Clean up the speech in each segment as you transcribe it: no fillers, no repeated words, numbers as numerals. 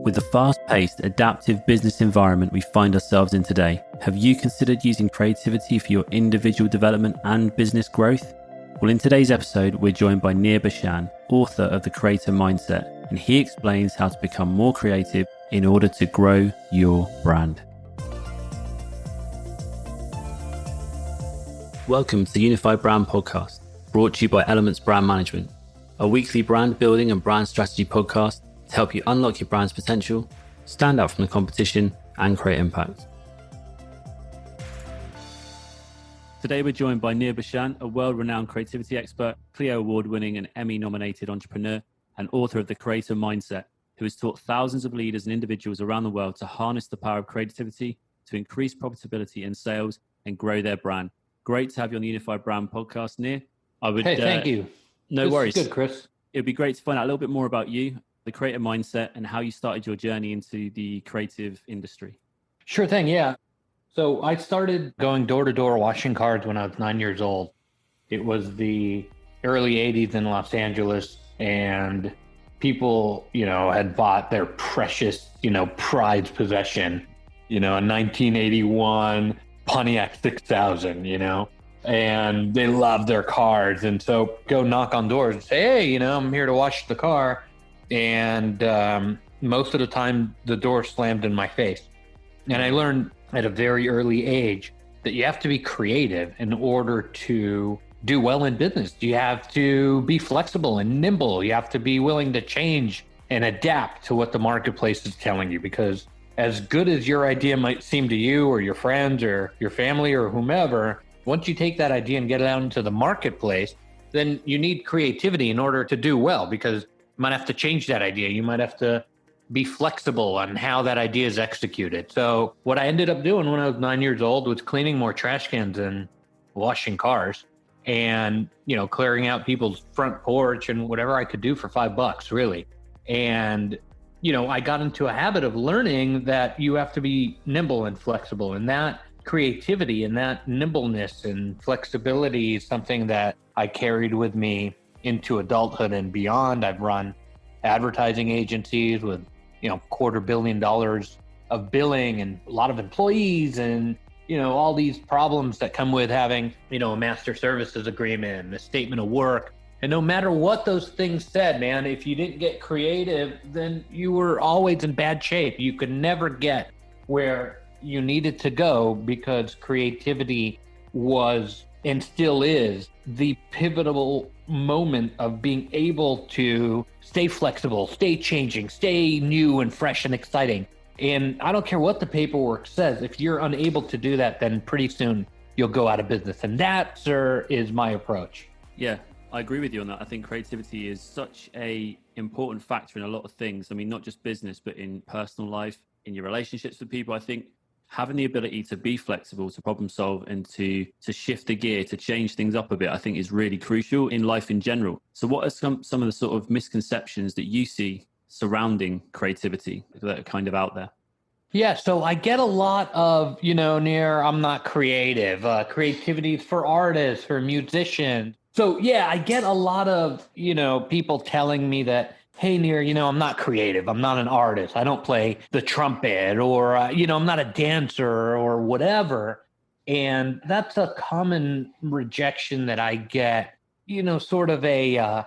With the fast-paced, adaptive business environment we find ourselves in today, have you considered using creativity for your individual development and business growth? Well, in today's episode, we're joined by Nir Bashan, author of The Creator Mindset, and he explains how to become more creative in order to grow your brand. Welcome to the Unified Brand Podcast, brought to you by Elements Brand Management, a weekly brand building and brand strategy podcast to help you unlock your brand's potential, stand out from the competition, and create impact. Today we're joined by Nir Bashan, a world-renowned creativity expert, Clio Award-winning and Emmy-nominated entrepreneur, and author of The Creator Mindset, who has taught thousands of leaders and individuals around the world to harness the power of creativity to increase profitability in sales and grow their brand. Great to have you on the Unified Brand Podcast, Nir. Thank you. No this worries. Is good, Chris. It'd be great to find out a little bit more about you, the creator mindset, and how you started your journey into the creative industry. Sure thing, yeah. So I started going door to door washing cars when I was 9 years old. It was the early 80s in Los Angeles, and people, had bought their precious, prized possession, a 1981 Pontiac 6000, and they love their cars. And so go knock on doors and say, hey, I'm here to wash the car. And most of the time the door slammed in my face. And I learned at a very early age that you have to be creative in order to do well in business. You have to be flexible and nimble. You have to be willing to change and adapt to what the marketplace is telling you, because as good as your idea might seem to you or your friends or your family or whomever, once you take that idea and get it out into the marketplace, then you need creativity in order to do well, because you might have to change that idea. You might have to be flexible on how that idea is executed. So what I ended up doing when I was 9 years old was cleaning more trash cans and washing cars and, clearing out people's front porch and whatever I could do for $5, really. And I got into a habit of learning that you have to be nimble and flexible, and that creativity and that nimbleness and flexibility is something that I carried with me into adulthood and beyond. I've run advertising agencies with, $250 million of billing and a lot of employees and, all these problems that come with having, a master services agreement, a statement of work. And no matter what those things said, man, if you didn't get creative, then you were always in bad shape. You could never get where you needed to go, because creativity was and still is the pivotal moment of being able to stay flexible, stay changing, stay new and fresh and exciting. And I don't care what the paperwork says. If you're unable to do that, then pretty soon you'll go out of business. And that, sir, is my approach. Yeah. I agree with you on that. I think creativity is such a important factor in a lot of things. I mean, not just business, but in personal life, in your relationships with people. I think having the ability to be flexible, to problem solve, and to shift the gear, to change things up a bit, I think is really crucial in life in general. So what are some of the sort of misconceptions that you see surrounding creativity that are kind of out there? Yeah, so I get a lot of, Nir, I'm not creative. Creativity is for artists, for musicians. So yeah, I get a lot of, people telling me that, hey, Nir, I'm not creative. I'm not an artist. I don't play the trumpet, or, I'm not a dancer or whatever. And that's a common rejection that I get, sort of a,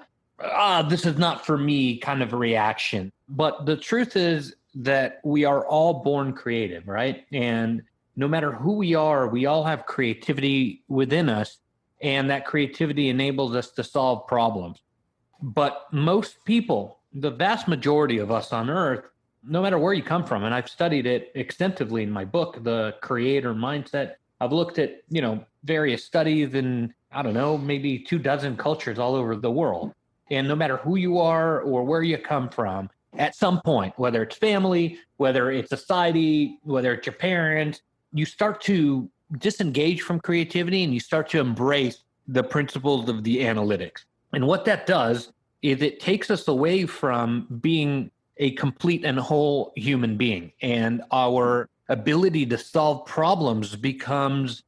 this is not for me kind of reaction. But the truth is that we are all born creative, right? And no matter who we are, we all have creativity within us. And that creativity enables us to solve problems. But most people, the vast majority of us on Earth, no matter where you come from, and I've studied it extensively in my book, The Creator Mindset, I've looked at, various studies in, maybe 24 cultures all over the world. And no matter who you are or where you come from, at some point, whether it's family, whether it's society, whether it's your parents, you start to disengage from creativity and you start to embrace the principles of the analytics. And what that does is it takes us away from being a complete and whole human being, and our ability to solve problems becomes,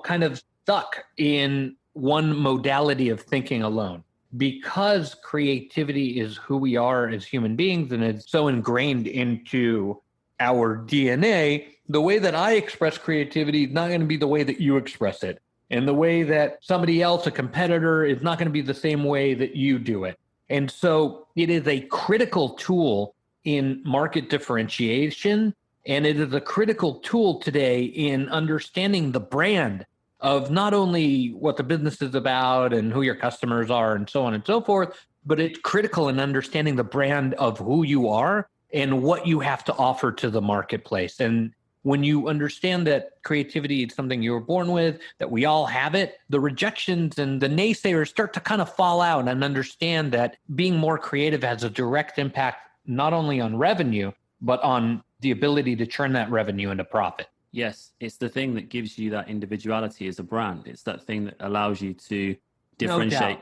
kind of stuck in one modality of thinking alone. because creativity is who we are as human beings and it's so ingrained into our DNA, the way that I express creativity is not going to be the way that you express it. And the way that somebody else, a competitor, is not going to be the same way that you do it. And so it is a critical tool in market differentiation. And it is a critical tool today in understanding the brand of not only what the business is about and who your customers are and so on and so forth, but it's critical in understanding the brand of who you are and what you have to offer to the marketplace. And when you understand that creativity is something you were born with, that we all have it, the rejections and the naysayers start to kind of fall out and understand that being more creative has a direct impact, not only on revenue, but on the ability to turn that revenue into profit. Yes, it's the thing that gives you that individuality as a brand. It's that thing that allows you to differentiate,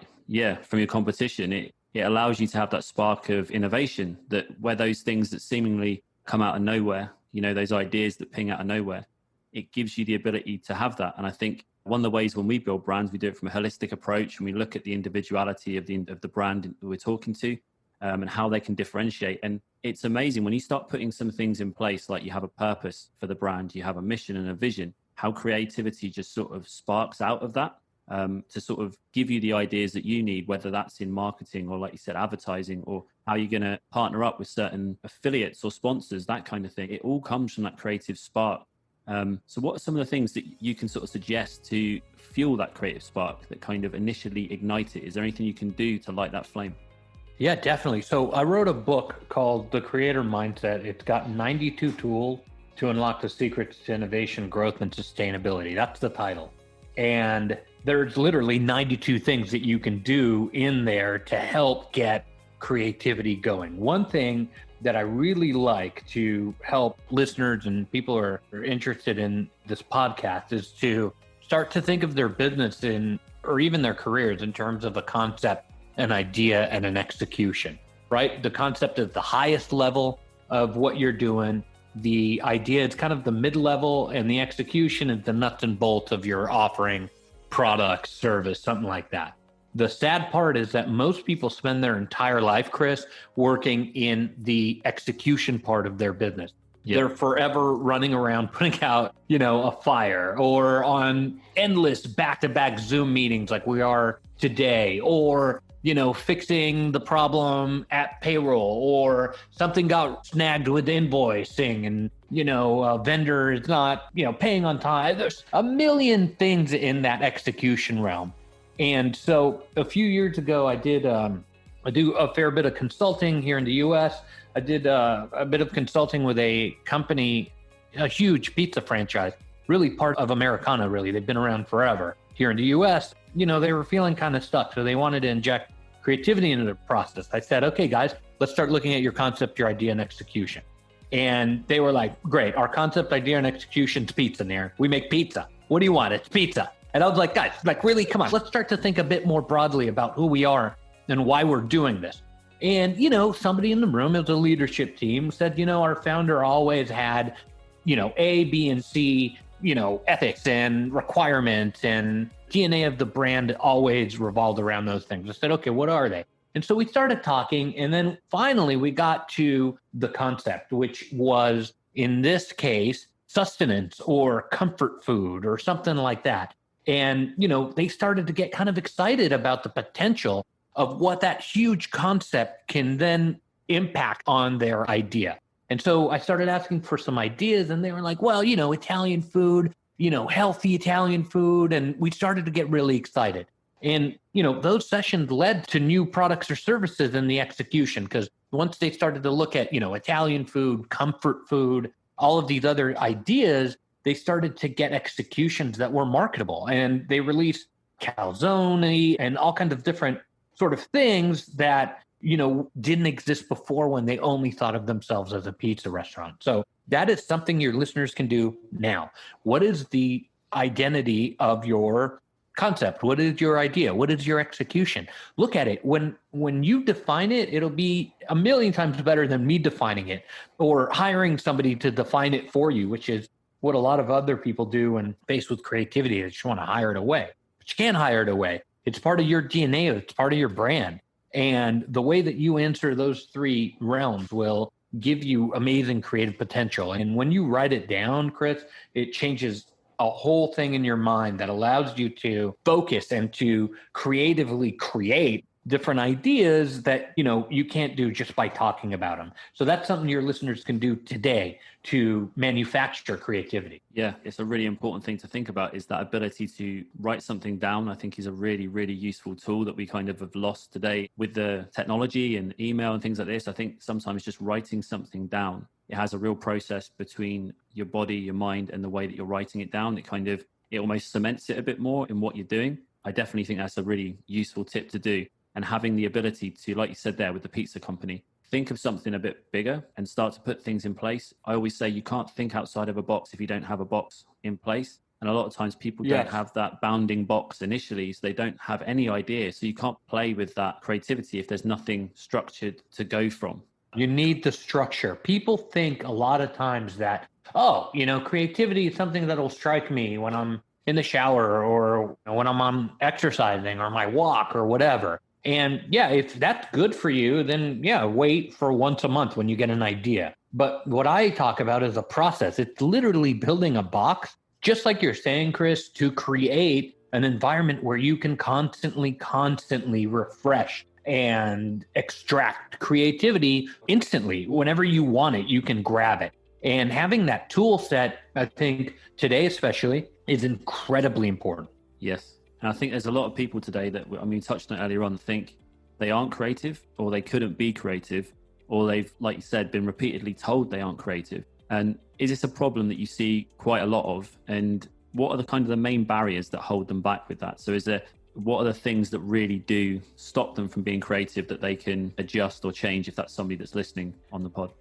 from your competition. It allows you to have that spark of innovation, that where those things that seemingly come out of nowhere, those ideas that ping out of nowhere, it gives you the ability to have that. And I think one of the ways when we build brands, we do it from a holistic approach, and we look at the individuality of the brand that we're talking to, and how they can differentiate. And it's amazing when you start putting some things in place, like you have a purpose for the brand, you have a mission and a vision, how creativity just sort of sparks out of that, to sort of give you the ideas that you need, whether that's in marketing or, like you said, advertising, or how you're going to partner up with certain affiliates or sponsors, that kind of thing. It all comes from that creative spark. So what are some of the things that you can sort of suggest to fuel that creative spark that kind of initially ignite it? Is there anything you can do to light that flame? Yeah, definitely. So I wrote a book called The Creator Mindset. It's got 92 tools to unlock the secrets to innovation, growth, and sustainability. That's the title. And there's literally 92 things that you can do in there to help get creativity going. One thing that I really like to help listeners and people who are interested in this podcast is to start to think of their business or even their careers in terms of a concept, an idea, and an execution, right? The concept is the highest level of what you're doing. The idea is kind of the mid-level, and the execution is the nuts and bolts of your offering, product, service, something like that. The sad part is that most people spend their entire life, Chris, working in the execution part of their business. Yep. They're forever running around putting out, a fire, or on endless back-to-back Zoom meetings like we are today, or fixing the problem at payroll, or something got snagged with invoicing and, a vendor is not, paying on time. There's a million things in that execution realm. And so a few years ago, I do a fair bit of consulting here in the US. I did a bit of consulting with a company, a huge pizza franchise, really part of Americana, really. They've been around forever here in the US. They were feeling kind of stuck, so they wanted to inject creativity into the process. I said, okay, guys, let's start looking at your concept, your idea, and execution. And they were like, great, our concept, idea, and execution's pizza, Nir. We make pizza. What do you want? It's pizza. And I was like, guys, really, come on, let's start to think a bit more broadly about who we are and why we're doing this. And, somebody in the room, it was a leadership team, said, our founder always had, A, B, and C, ethics and requirements, and DNA of the brand always revolved around those things. I said, okay, what are they? And so we started talking, and then finally we got to the concept, which was, in this case, sustenance or comfort food or something like that. And, they started to get kind of excited about the potential of what that huge concept can then impact on their idea. And so I started asking for some ideas, and they were like, well, Italian food, healthy Italian food. And we started to get really excited. And, those sessions led to new products or services in the execution, because once they started to look at, Italian food, comfort food, all of these other ideas, they started to get executions that were marketable. And they released calzone and all kinds of different sort of things that, didn't exist before when they only thought of themselves as a pizza restaurant. So that is something your listeners can do now. What is the identity of your concept? What is your idea? What is your execution? Look at it. When you define it, it'll be a million times better than me defining it or hiring somebody to define it for you, which is what a lot of other people do when faced with creativity. They just want to hire it away. But you can't hire it away. It's part of your DNA. It's part of your brand. And the way that you answer those three realms will give you amazing creative potential. And when you write it down, Chris, it changes a whole thing in your mind that allows you to focus and to creatively create different ideas that, you can't do just by talking about them. So that's something your listeners can do today to manufacture creativity. Yeah, it's a really important thing to think about, is that ability to write something down. I think is a really, really useful tool that we kind of have lost today with the technology and email and things like this. I think sometimes just writing something down, it has a real process between your body, your mind, and the way that you're writing it down. It almost cements it a bit more in what you're doing. I definitely think that's a really useful tip to do. And having the ability to, like you said there with the pizza company, think of something a bit bigger and start to put things in place. I always say you can't think outside of a box if you don't have a box in place. And a lot of times people don't have that bounding box initially, so they don't have any idea. So you can't play with that creativity if there's nothing structured to go from. You need the structure. People think a lot of times that, creativity is something that'll strike me when I'm in the shower or when I'm on exercising or my walk or whatever. And yeah, if that's good for you, then wait for once a month when you get an idea. But what I talk about is a process. It's literally building a box, just like you're saying, Chris, to create an environment where you can constantly refresh and extract creativity instantly. Whenever you want it, you can grab it. And having that tool set, I think today especially, is incredibly important. Yes. And I think there's a lot of people today that, touched on it earlier on, think they aren't creative or they couldn't be creative, or they've, like you said, been repeatedly told they aren't creative. And is this a problem that you see quite a lot of? And what are the kind of the main barriers that hold them back with that? So what are the things that really do stop them from being creative that they can adjust or change if that's somebody that's listening on the pod?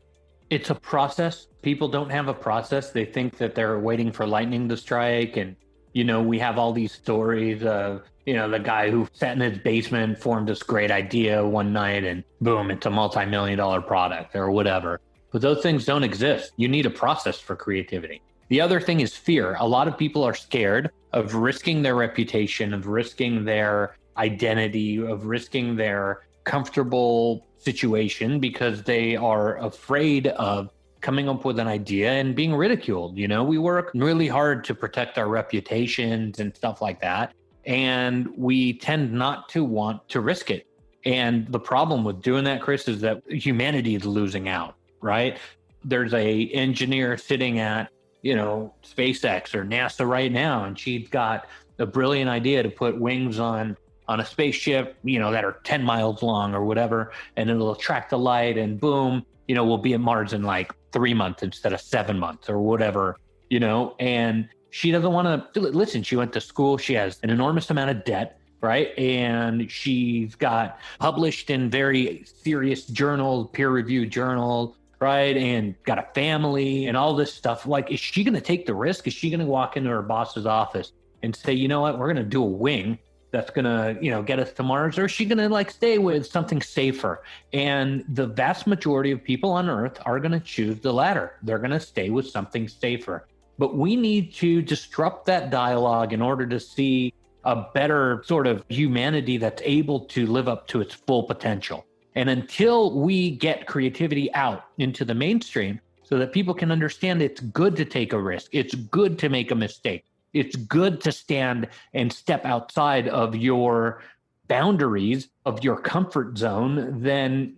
It's a process. People don't have a process. They think that they're waiting for lightning to strike. And, we have all these stories of, the guy who sat in his basement, formed this great idea one night and boom, it's a multi-million-dollar product or whatever. But those things don't exist. You need a process for creativity. The other thing is fear. A lot of people are scared of risking their reputation, of risking their identity, of risking their comfortable situation because they are afraid of coming up with an idea and being ridiculed. We work really hard to protect our reputations and stuff like that. And we tend not to want to risk it. And the problem with doing that, Chris, is that humanity is losing out, right? There's a engineer sitting at, SpaceX or NASA right now, and she's got a brilliant idea to put wings on a spaceship, that are 10 miles long or whatever, and it'll attract the light and boom, we'll be at Mars in like 3 months instead of 7 months or whatever, and she doesn't want to listen. She went to school. She has an enormous amount of debt, right? And she's got published in very serious journals, peer-reviewed journals, right? And got a family and all this stuff. Like, is she going to take the risk? Is she going to walk into her boss's office and say, you know what, we're going to do a wing that's going to, get us to Mars? Or is she going to stay with something safer? And the vast majority of people on Earth are going to choose the latter. They're going to stay with something safer. But we need to disrupt that dialogue in order to see a better sort of humanity that's able to live up to its full potential. And until we get creativity out into the mainstream so that people can understand it's good to take a risk, it's good to make a mistake, it's good to stand and step outside of your boundaries, of your comfort zone, then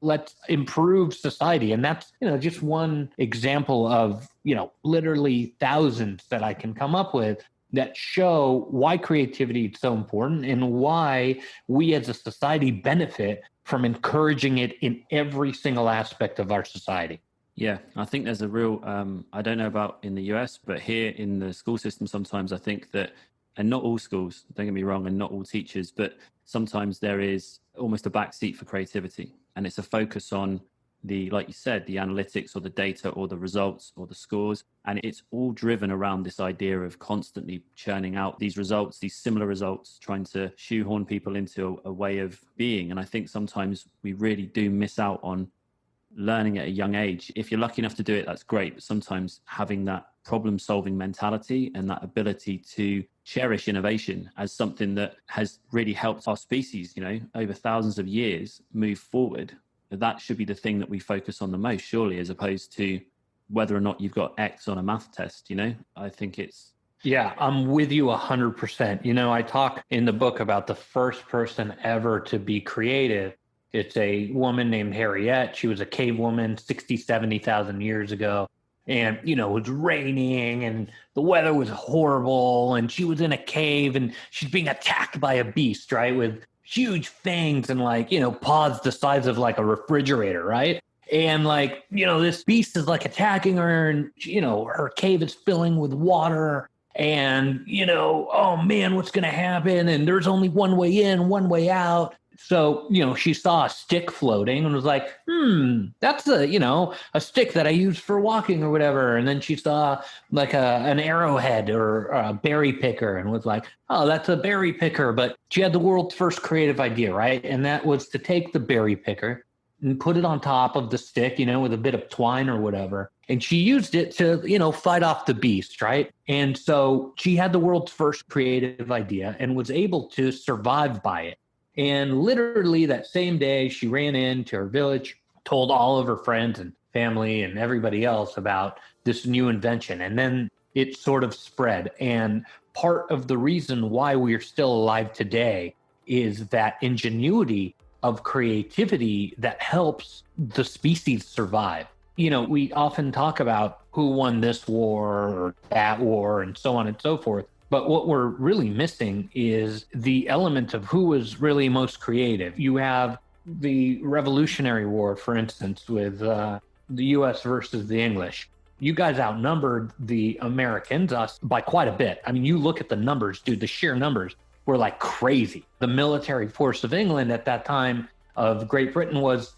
let's improve society. And that's, just one example of, literally thousands that I can come up with that show why creativity is so important and why we as a society benefit from encouraging it in every single aspect of our society. Yeah, I think there's a real, I don't know about in the US, but here in the school system, sometimes I think that, and not all schools, don't get me wrong, and not all teachers, but sometimes there is almost a backseat for creativity. And it's a focus on like you said, the analytics or the data or the results or the scores. And it's all driven around this idea of constantly churning out these results, these similar results, trying to shoehorn people into a way of being. And I think sometimes we really do miss out on learning at a young age. If you're lucky enough to do it, that's great. But sometimes having that problem solving mentality and that ability to cherish innovation as something that has really helped our species, over thousands of years move forward, that should be the thing that we focus on the most, surely, as opposed to whether or not you've got X on a math test. I think it's... Yeah, I'm with you 100%. I talk in the book about the first person ever to be creative. It's a woman named Harriet. She was a cave woman 60, 70,000 years ago. And, it was raining and the weather was horrible. And she was in a cave and she's being attacked by a beast, right? With huge fangs and paws the size of like a refrigerator, right? And this beast is attacking her and, her cave is filling with water. And, oh man, what's going to happen? And there's only one way in, one way out. So, she saw a stick floating and was like, that's a stick that I use for walking or whatever. And then she saw an arrowhead or a berry picker and was like, oh, that's a berry picker. But she had the world's first creative idea, right? And that was to take the berry picker and put it on top of the stick, with a bit of twine or whatever. And she used it to, fight off the beast, right? And so she had the world's first creative idea and was able to survive by it. And literally that same day, she ran into her village, told all of her friends and family and everybody else about this new invention. And then it sort of spread. And part of the reason why we're still alive today is that ingenuity of creativity that helps the species survive. We often talk about who won this war or that war and so on and so forth. But what we're really missing is the element of who was really most creative. You have the Revolutionary War, for instance, with the U.S. versus the English. You guys outnumbered the Americans, us, by quite a bit. I mean, you look at the numbers, dude, the sheer numbers were crazy. The military force of England at that time of Great Britain was,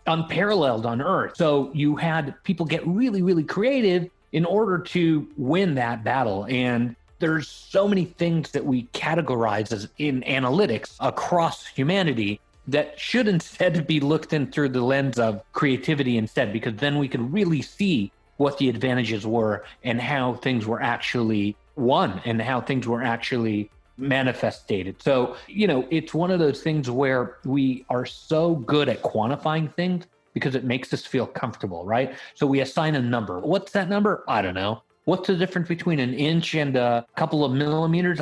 unparalleled on earth. So you had people get really, really creative in order to win that battle. And there's so many things that we categorize as in analytics across humanity that should instead be looked in through the lens of creativity instead, because then we could really see what the advantages were and how things were actually won and how things were actually manifested. So, it's one of those things where we are so good at quantifying things because it makes us feel comfortable, right? So we assign a number. What's that number? I don't know. What's the difference between an inch and a couple of millimeters?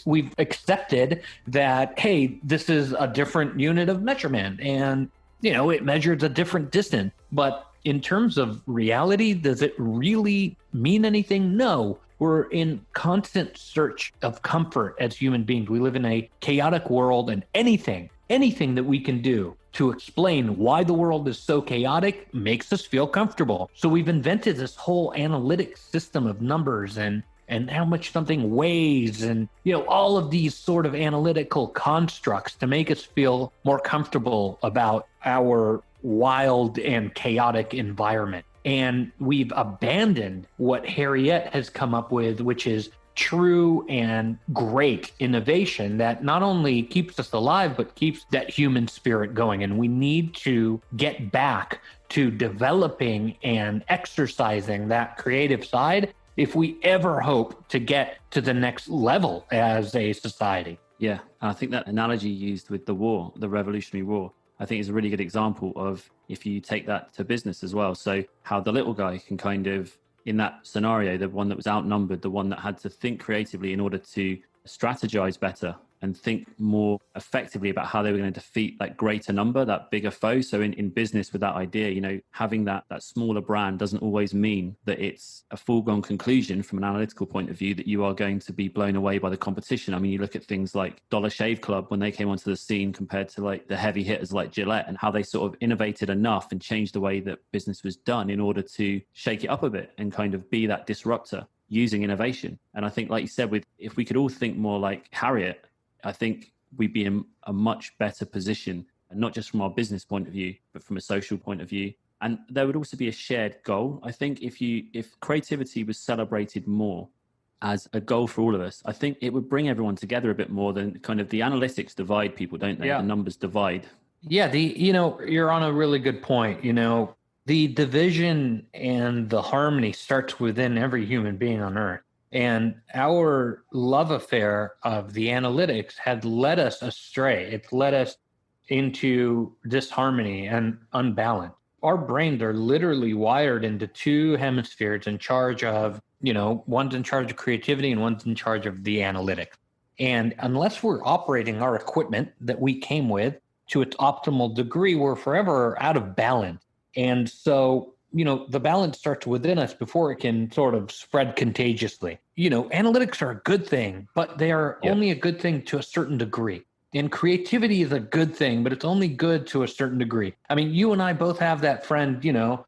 We've accepted that, hey, this is a different unit of measurement and, it measures a different distance. But in terms of reality, does it really mean anything? No. We're in constant search of comfort as human beings. We live in a chaotic world, and anything that we can do to explain why the world is so chaotic makes us feel comfortable. So we've invented this whole analytic system of numbers and how much something weighs and, all of these sort of analytical constructs to make us feel more comfortable about our wild and chaotic environment. And we've abandoned what Harriet has come up with, which is true and great innovation that not only keeps us alive, but keeps that human spirit going. And we need to get back to developing and exercising that creative side if we ever hope to get to the next level as a society. Yeah, I think that analogy used with the war, the Revolutionary War, I think is a really good example of if you take that to business as well. So how the little guy can kind of, in that scenario, the one that was outnumbered, the one that had to think creatively in order to strategize better and think more effectively about how they were going to defeat that greater number, that bigger foe. So in business with that idea, having that smaller brand doesn't always mean that it's a foregone conclusion from an analytical point of view that you are going to be blown away by the competition. I mean, you look at things like Dollar Shave Club when they came onto the scene compared to the heavy hitters like Gillette, and how they sort of innovated enough and changed the way that business was done in order to shake it up a bit and kind of be that disruptor using innovation. And I think, like you said, if we could all think more like Harriet, I think we'd be in a much better position, and not just from our business point of view, but from a social point of view. And there would also be a shared goal. I think if creativity was celebrated more as a goal for all of us, I think it would bring everyone together a bit more than kind of the analytics divide people, don't they? Yeah. The numbers divide. Yeah, you're on a really good point. The division and the harmony starts within every human being on earth. And our love affair of the analytics had led us astray. It's led us into disharmony and unbalance. Our brains are literally wired into two hemispheres in charge of, one's in charge of creativity and one's in charge of the analytics. And unless we're operating our equipment that we came with to its optimal degree, we're forever out of balance. And so, the balance starts within us before it can sort of spread contagiously. Analytics are a good thing, but they are only a good thing to a certain degree. And creativity is a good thing, but it's only good to a certain degree. I mean, you and I both have that friend,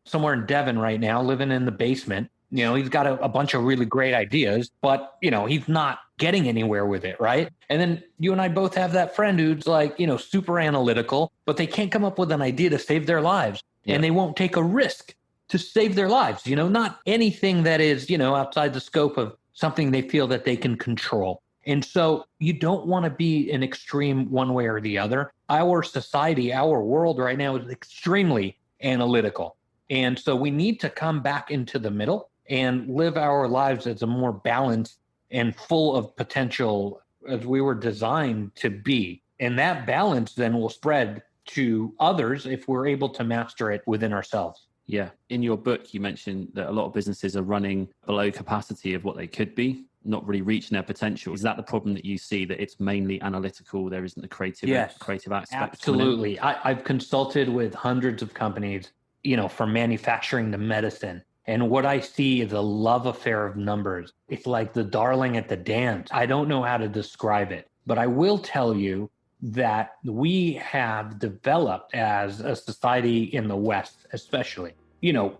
somewhere in Devon right now, living in the basement. He's got a bunch of really great ideas, but, he's not getting anywhere with it, right? And then you and I both have that friend who's like, super analytical, but they can't come up with an idea to save their lives. And they won't take a risk to save their lives, not anything that is, outside the scope of something they feel that they can control. And so you don't want to be an extreme one way or the other. Our society, our world right now is extremely analytical. And so we need to come back into the middle and live our lives as a more balanced and full of potential as we were designed to be. And that balance then will spread to others if we're able to master it within ourselves. Yeah. In your book, you mentioned that a lot of businesses are running below capacity of what they could be, not really reaching their potential. Is that the problem that you see, that it's mainly analytical? There isn't the creative aspect? Absolutely. I've consulted with hundreds of companies, from manufacturing to medicine. And what I see is a love affair of numbers. It's like the darling at the dance. I don't know how to describe it, but I will tell you that we have developed as a society in the West, especially,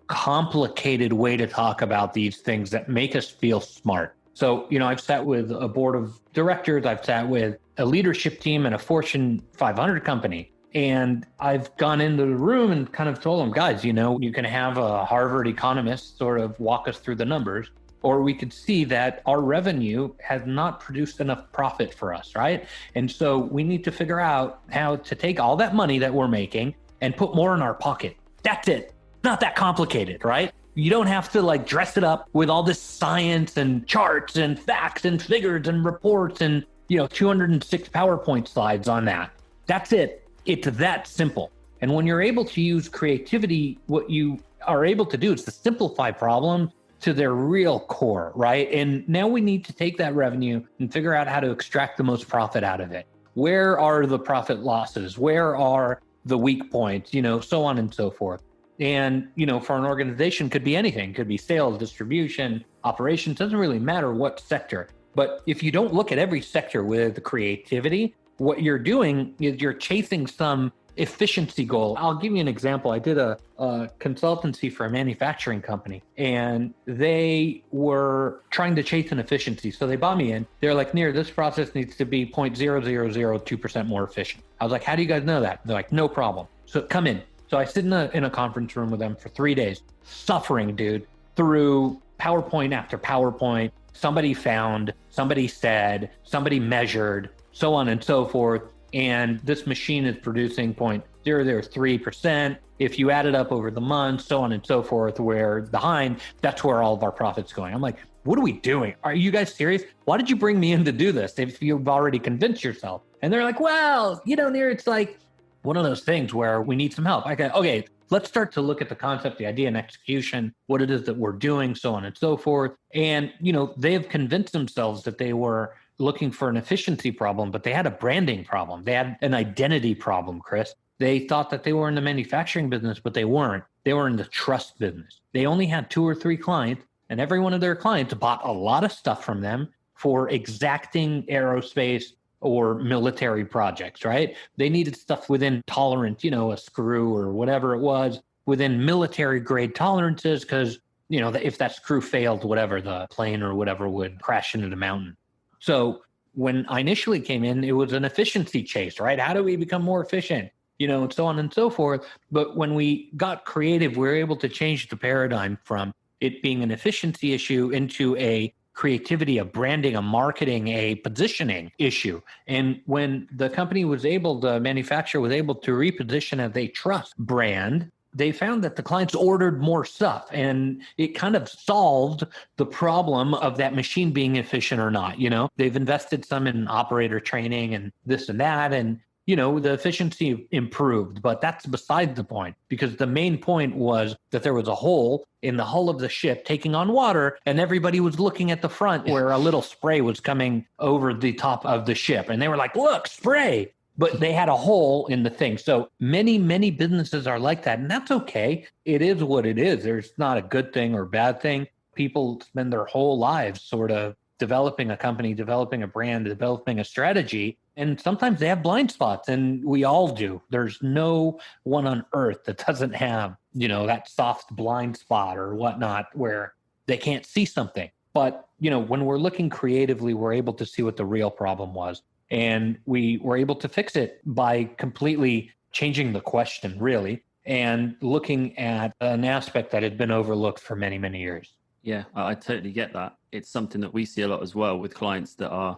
complicated way to talk about these things that make us feel smart. So, I've sat with a board of directors, I've sat with a leadership team in a Fortune 500 company, and I've gone into the room and kind of told them, guys, you can have a Harvard economist sort of walk us through the numbers, or we could see that our revenue has not produced enough profit for us, right? And so we need to figure out how to take all that money that we're making and put more in our pocket. That's it. Not that complicated, right? You don't have to dress it up with all this science and charts and facts and figures and reports and, 206 PowerPoint slides on that. That's it. It's that simple. And when you're able to use creativity, what you are able to do is to simplify problems to their real core, right? And now we need to take that revenue and figure out how to extract the most profit out of it. Where are the profit losses? Where are the weak points? So on and so forth. And, for an organization, could be anything. Could be sales, distribution, operations. Doesn't really matter what sector. But if you don't look at every sector with creativity, what you're doing is you're chasing some efficiency goal. I'll give you an example. I did a consultancy for a manufacturing company, and they were trying to chase an efficiency. So they brought me in. They're like, Nir, this process needs to be 0.0002% more efficient. I was like, how do you guys know that? They're like, no problem. So come in. So I sit in a conference room with them for 3 days, suffering, dude, through PowerPoint after PowerPoint. Somebody found, somebody said, somebody measured, so on and so forth. And this machine is producing 0.003%. If you add it up over the month, so on and so forth, we're behind. That's where all of our profit's going. I'm like, what are we doing? Are you guys serious? Why did you bring me in to do this if you've already convinced yourself? And they're like, well, Nir, it's like one of those things where we need some help. I go, okay, let's start to look at the concept, the idea and execution, what it is that we're doing, so on and so forth. And, they have convinced themselves that they were looking for an efficiency problem, but they had a branding problem. They had an identity problem, Chris. They thought that they were in the manufacturing business, but they weren't. They were in the trust business. They only had 2 or 3 clients, and every one of their clients bought a lot of stuff from them for exacting aerospace or military projects, right? They needed stuff within tolerance, a screw or whatever it was, within military grade tolerances, because, if that screw failed, whatever, the plane or whatever would crash into the mountain. So when I initially came in, it was an efficiency chase, right? How do we become more efficient? And so on and so forth. But when we got creative, we were able to change the paradigm from it being an efficiency issue into a creativity, a branding, a marketing, a positioning issue. And when the company was able, the manufacturer was able to reposition as a trust brand, they found that the clients ordered more stuff, and it kind of solved the problem of that machine being efficient or not. They've invested some in operator training and this and that, and the efficiency improved, but that's beside the point, because the main point was that there was a hole in the hull of the ship taking on water, and everybody was looking at the front where a little spray was coming over the top of the ship. And they were like, look, spray. But they had a hole in the thing. So many, many businesses are like that. And that's okay. It is what it is. There's not a good thing or bad thing. People spend their whole lives sort of developing a company, developing a brand, developing a strategy. And sometimes they have blind spots, and we all do. There's no one on earth that doesn't have, that soft blind spot or whatnot where they can't see something. But, when we're looking creatively, we're able to see what the real problem was. And we were able to fix it by completely changing the question, really, and looking at an aspect that had been overlooked for many, many years. Yeah, I totally get that. It's something that we see a lot as well with clients that are,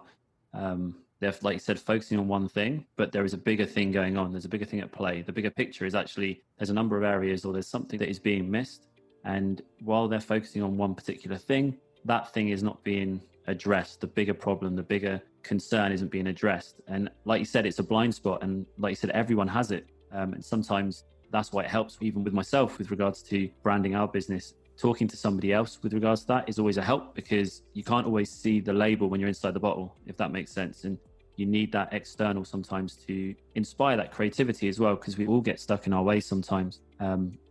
they're, like you said, focusing on one thing, but there is a bigger thing going on. There's a bigger thing at play. The bigger picture is actually, there's a number of areas, or there's something that is being missed. And while they're focusing on one particular thing, that thing is not being addressed. The bigger problem, the bigger concern isn't being addressed. And like you said, it's a blind spot. And like you said, everyone has it. And sometimes that's why it helps, even with myself, with regards to branding our business. Talking to somebody else with regards to that is always a help, because you can't always see the label when you're inside the bottle, if that makes sense. And you need that external sometimes to inspire that creativity as well, because we all get stuck in our ways sometimes,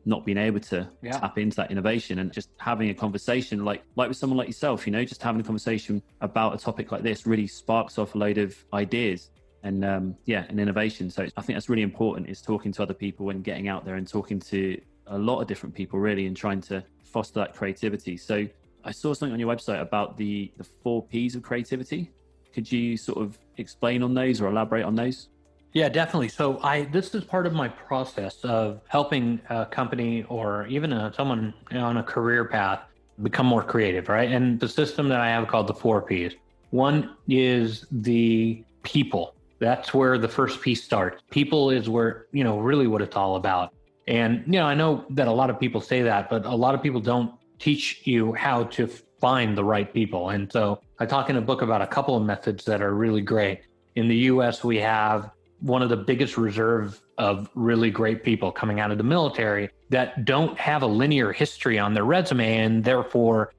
not being able to tap into that innovation. And just having a conversation like with someone like yourself, just having a conversation about a topic like this really sparks off a load of ideas and and innovation. So I think that's really important, is talking to other people and getting out there and talking to a lot of different people, really, and trying to foster that creativity. So I saw something on your website about the 4 Ps of creativity. Could you sort of explain on those or elaborate on those? Yeah, definitely. So this is part of my process of helping a company, or even someone on a career path, become more creative, right? And the system that I have called the 4 Ps. One is the people. That's where the first piece starts. People is where, really what it's all about. And, I know that a lot of people say that, but a lot of people don't teach you how to find the right people. And so I talk in a book about a couple of methods that are really great. In the US, we have one of the biggest reserve of really great people coming out of the military that don't have a linear history on their resume, and therefore,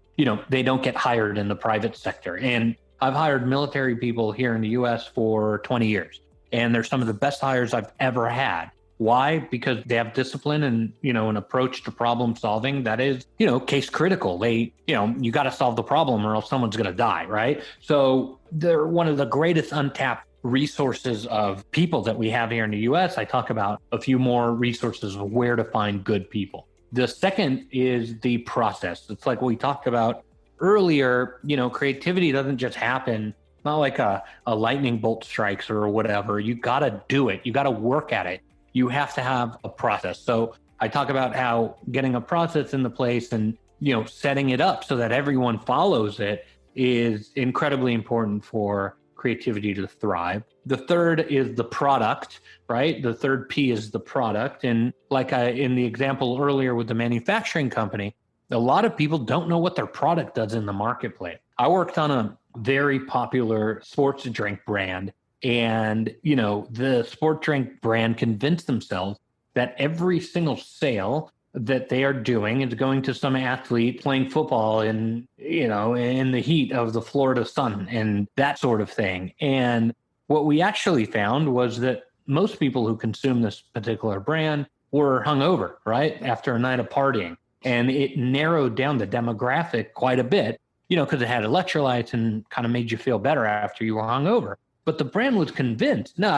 they don't get hired in the private sector. And I've hired military people here in the US for 20 years, and they're some of the best hires I've ever had. Why? Because they have discipline and, an approach to problem solving that is, case critical. They, you got to solve the problem or else someone's going to die, right? So they're one of the greatest untapped resources of people that we have here in the US. I talk about a few more resources of where to find good people. The second is the process. It's like we talked about earlier, creativity doesn't just happen. It's not like a lightning bolt strikes or whatever. You got to do it. You got to work at it. You have to have a process. So I talk about how getting a process into place and, setting it up so that everyone follows it is incredibly important for creativity to thrive. The third is the product, right? The third P is the product. And like in the example earlier with the manufacturing company, a lot of people don't know what their product does in the marketplace. I worked on a very popular sports drink brand. And, the sport drink brand convinced themselves that every single sale that they are doing is going to some athlete playing football in the heat of the Florida sun and that sort of thing. And what we actually found was that most people who consume this particular brand were hungover, right? After a night of partying. And it narrowed down the demographic quite a bit, because it had electrolytes and kind of made you feel better after you were hungover. But the brand was convinced, no,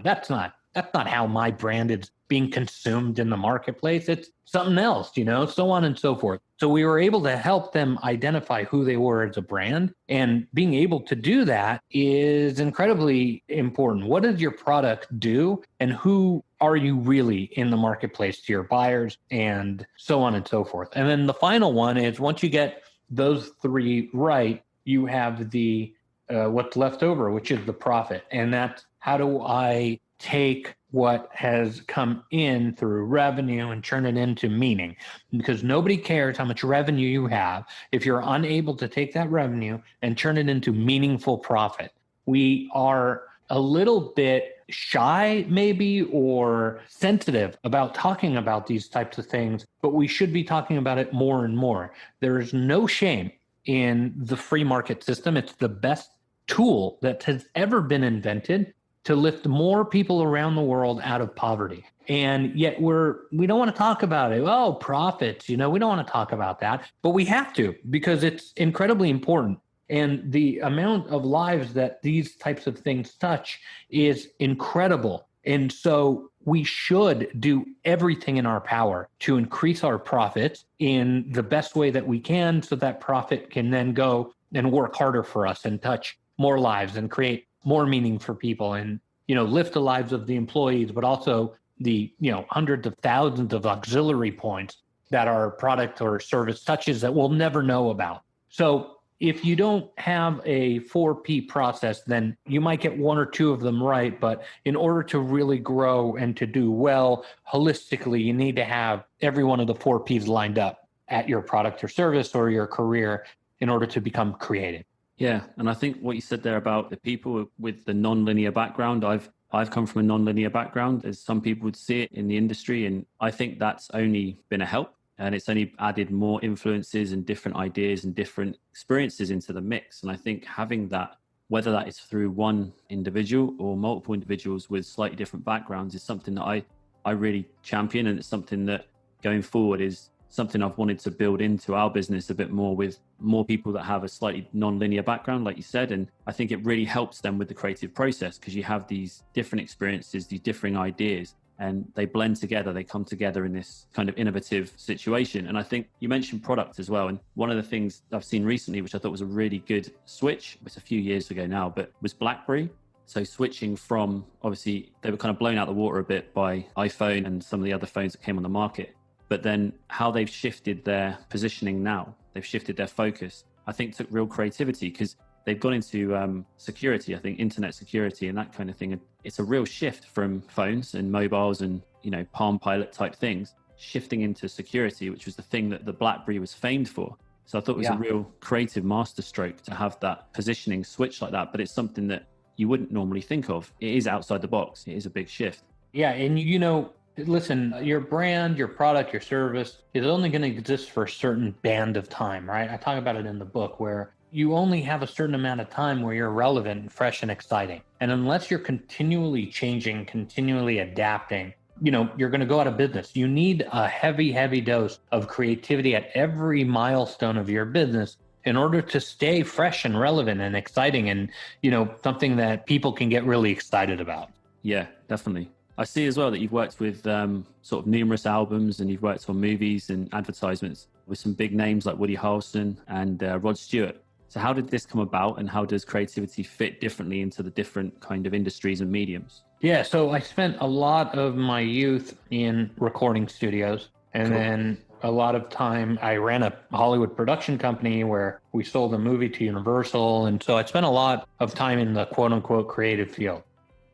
that's not how my brand is being consumed in the marketplace. It's something else, so on and so forth. So we were able to help them identify who they were as a brand. And being able to do that is incredibly important. What does your product do? And who are you really in the marketplace to your buyers, and so on and so forth. And then the final one is, once you get those 3 right, you have the what's left over, which is the profit. And that's, how do I take what has come in through revenue and turn it into meaning, because nobody cares how much revenue you have if you're unable to take that revenue and turn it into meaningful profit. We are a little bit shy maybe or sensitive about talking about these types of things, but we should be talking about it more and more. There's no shame in the free market system. It's the best tool that has ever been invented to lift more people around the world out of poverty. And yet we don't want to talk about it. Oh, profits, we don't want to talk about that, but we have to, because it's incredibly important. And the amount of lives that these types of things touch is incredible. And so we should do everything in our power to increase our profits in the best way that we can, so that profit can then go and work harder for us and touch more lives and create more meaning for people and, lift the lives of the employees, but also the, hundreds of thousands of auxiliary points that our product or service touches that we'll never know about. So if you don't have a 4P process, then you might get one or two of them right. But in order to really grow and to do well holistically, you need to have every one of the 4Ps lined up at your product or service or your career in order to become creative. Yeah. And I think what you said there about the people with the non-linear background, I've come from a non-linear background, as some people would see it in the industry. And I think that's only been a help. And it's only added more influences and different ideas and different experiences into the mix. And I think having that, whether that is through one individual or multiple individuals with slightly different backgrounds, is something that I really champion. And it's something that going forward is something I've wanted to build into our business a bit more, with more people that have a slightly non-linear background, like you said. And I think it really helps them with the creative process, because you have these different experiences, these differing ideas, and they blend together, they come together in this kind of innovative situation. And I think you mentioned product as well. And one of the things I've seen recently, which I thought was a really good switch, it's a few years ago now, but was BlackBerry. So switching from, obviously, they were kind of blown out the water a bit by iPhone and some of the other phones that came on the market. But then how they've shifted their positioning now, they've shifted their focus, I think took real creativity, because they've gone into security, I think internet security and that kind of thing. It's a real shift from phones and mobiles and, Palm Pilot type things, shifting into security, which was the thing that the BlackBerry was famed for. So I thought it was a real creative masterstroke to have that positioning switch like that. But it's something that you wouldn't normally think of. It is outside the box. It is a big shift. Yeah. And, listen, your brand, your product, your service is only going to exist for a certain band of time, right? I talk about it in the book, where you only have a certain amount of time where you're relevant, fresh, and exciting. And unless you're continually changing, continually adapting, you're going to go out of business. You need a heavy, heavy dose of creativity at every milestone of your business in order to stay fresh and relevant and exciting and, something that people can get really excited about. Yeah, definitely. I see as well that you've worked with sort of numerous albums, and you've worked on movies and advertisements with some big names like Woody Harrelson and Rod Stewart. So how did this come about, and how does creativity fit differently into the different kind of industries and mediums? Yeah, so I spent a lot of my youth in recording studios, and then a lot of time I ran a Hollywood production company where we sold a movie to Universal. And so I spent a lot of time in the quote unquote creative field.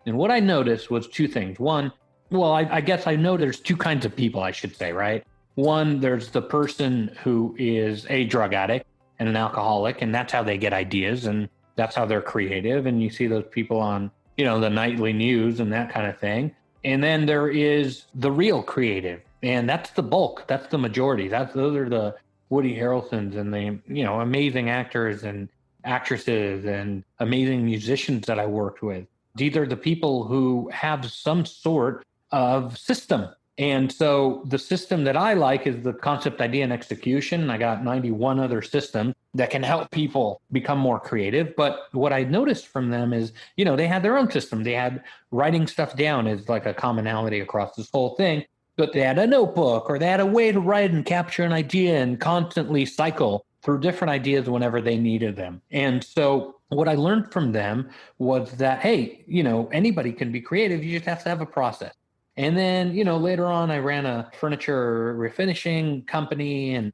And what I noticed was two things. One, I guess I know there's two kinds of people, I should say, right? One, there's the person who is a drug addict and an alcoholic, and that's how they get ideas, and that's how they're creative. And you see those people on, the nightly news and that kind of thing. And then there is the real creative, and that's the bulk. That's the majority. Those are the Woody Harrelsons and the, amazing actors and actresses and amazing musicians that I worked with. These are the people who have some sort of system. And so the system that I like is the concept, idea, and execution. I got 91 other systems that can help people become more creative. But what I noticed from them is, they had their own system. They had writing stuff down as like a commonality across this whole thing. But they had a notebook, or they had a way to write and capture an idea and constantly cycle through different ideas whenever they needed them. And so what I learned from them was that, hey, anybody can be creative. You just have to have a process. And then, later on, I ran a furniture refinishing company and,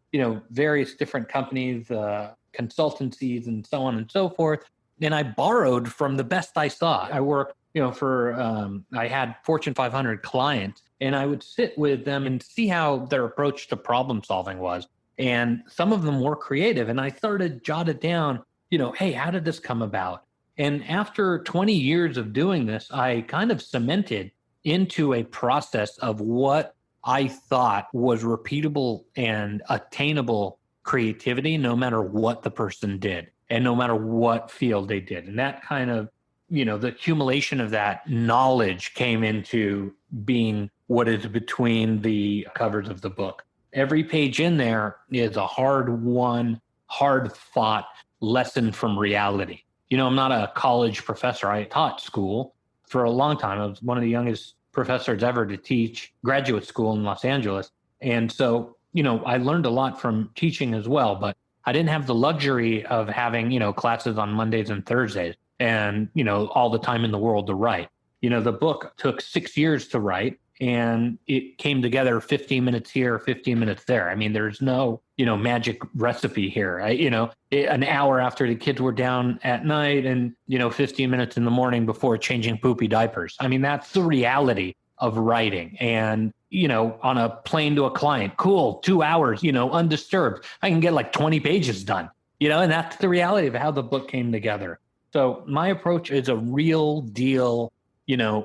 various different companies, consultancies and so on and so forth. And I borrowed from the best I saw. I worked I had Fortune 500 clients, and I would sit with them and see how their approach to problem solving was. And some of them were creative, and I started jotted down, hey, how did this come about? And after 20 years of doing this, I kind of cemented into a process of what I thought was repeatable and attainable creativity, no matter what the person did and no matter what field they did. And that kind of, the accumulation of that knowledge came into being what is between the covers of the book. Every page in there is a hard-won, hard-fought lesson from reality. I'm not a college professor. I taught school for a long time. I was one of the youngest professors ever to teach graduate school in Los Angeles. And so, I learned a lot from teaching as well, but I didn't have the luxury of having, classes on Mondays and Thursdays and, all the time in the world to write. The book took 6 years to write, and it came together 15 minutes here, 15 minutes there. I mean, there's no, magic recipe here. An hour after the kids were down at night and, 15 minutes in the morning before changing poopy diapers. I mean, that's the reality of writing. And, on a plane to a client, cool, 2 hours, undisturbed. I can get like 20 pages done, and that's the reality of how the book came together. So my approach is a real deal,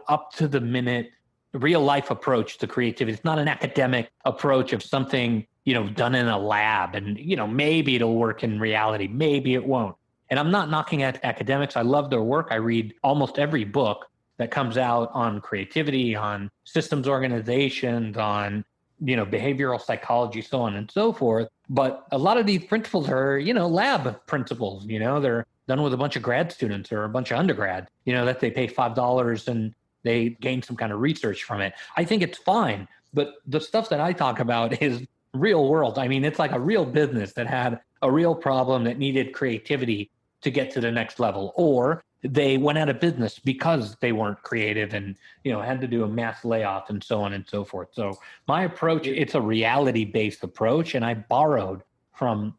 up to the minute, real life approach to creativity. It's not an academic approach of something, done in a lab and, maybe it'll work in reality. Maybe it won't. And I'm not knocking at academics. I love their work. I read almost every book that comes out on creativity, on systems organizations, on, behavioral psychology, so on and so forth. But a lot of these principles are, lab principles, they're done with a bunch of grad students or a bunch of undergrad, that they pay $5 and they gain some kind of research from it. I think it's fine. But the stuff that I talk about is real world. I mean, it's like a real business that had a real problem that needed creativity to get to the next level, or they went out of business because they weren't creative and, had to do a mass layoff and so on and so forth. So my approach, it's a reality-based approach. And I borrowed from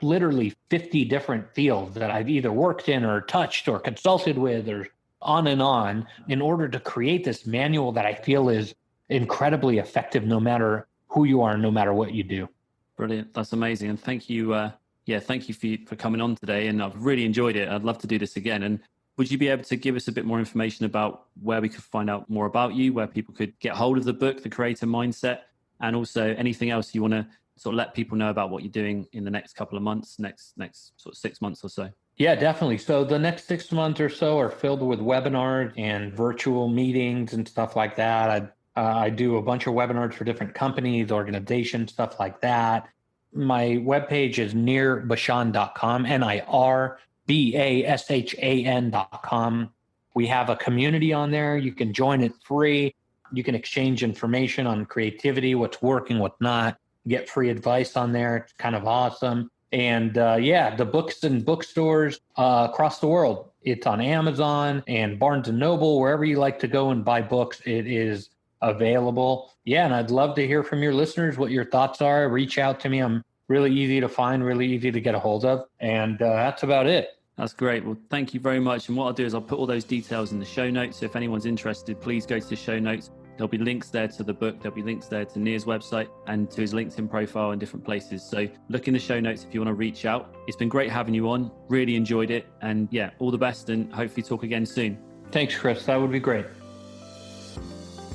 literally 50 different fields that I've either worked in or touched or consulted with or on and on in order to create this manual that I feel is incredibly effective no matter who you are, no matter what you do. Brilliant. That's amazing. And thank you. Thank you for coming on today. And I've really enjoyed it. I'd love to do this again. And would you be able to give us a bit more information about where we could find out more about you, where people could get hold of the book, The Creator Mindset, and also anything else you want to sort of let people know about what you're doing in the next couple of months, next sort of 6 months or so? Yeah, definitely. So the next 6 months or so are filled with webinars and virtual meetings and stuff like that. I do a bunch of webinars for different companies, organizations, stuff like that. My webpage is nirbashan.com, nirbashan.com. We have a community on there. You can join it free. You can exchange information on creativity, what's working, what's not, get free advice on there. It's kind of awesome. And the books in bookstores across the world. It's on Amazon and Barnes and Noble, wherever you like to go and buy books, it is available. Yeah, and I'd love to hear from your listeners what your thoughts are. Reach out to me. I'm really easy to find, really easy to get a hold of. And that's about it. That's great. Well, thank you very much. And what I'll do is I'll put all those details in the show notes. So if anyone's interested, please go to the show notes. There'll be links there to the book. There'll be links there to Nir's website and to his LinkedIn profile in different places. So look in the show notes if you want to reach out. It's been great having you on. Really enjoyed it. And yeah, all the best and hopefully talk again soon. Thanks, Chris. That would be great.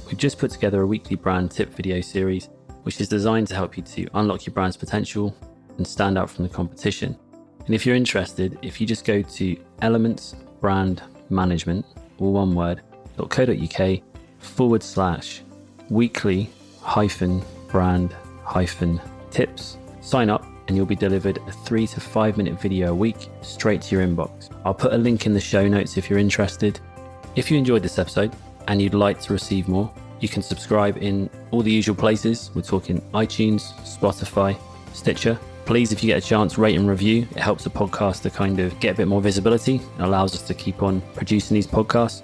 We've just put together a weekly brand tip video series, which is designed to help you to unlock your brand's potential and stand out from the competition. And if you're interested, if you just go to elementsbrandmanagement, all one word, .co.uk/weekly-brand-tips, sign up and you'll be delivered a 3 to 5 minute video a week straight to your inbox. I'll put a link in the show notes if you're interested. If you enjoyed this episode and you'd like to receive more, you can subscribe in all the usual places. We're talking iTunes, Spotify, Stitcher. Please, if you get a chance, rate and review. It helps the podcast to kind of get a bit more visibility and allows us to keep on producing these podcasts.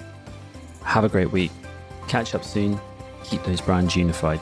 Have a great week. Catch up soon. Keep those brands unified.